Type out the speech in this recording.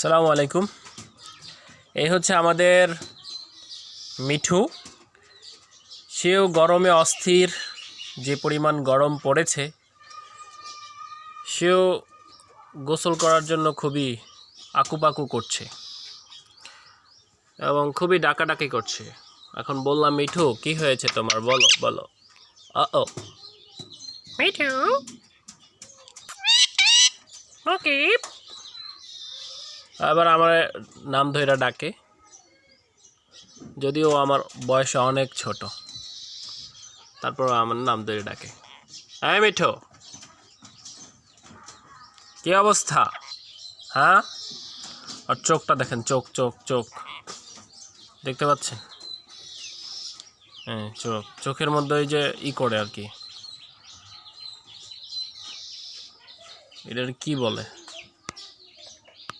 আসসালামু আলাইকুম। এই হচ্ছে আমাদের মিঠু। সেও গরমে অস্থির, যে পরিমাণ গরম পড়েছে সেও গোসল করার জন্য খুবই আকুপাকু করছে এবং খুবই ডাকাডাকি করছে। এখন বললাম, মিঠু কি হয়েছে তোমার, বলো বলো। ও মিঠু, ওকে। আবার আমার নাম ধইরা ডাকে, যদিও আমার বয়স অনেক ছোট, তারপর আমার নাম ধরে ডাকে। হ্যাঁ মিঠু, কি অবস্থা? হ্যাঁ, আর চোখটা দেখেন, চোখ চোখ চোখ দেখতে পাচ্ছেন? হ্যাঁ, চোখের মধ্যে ওই যে করে আর কি, এটার কি বলে,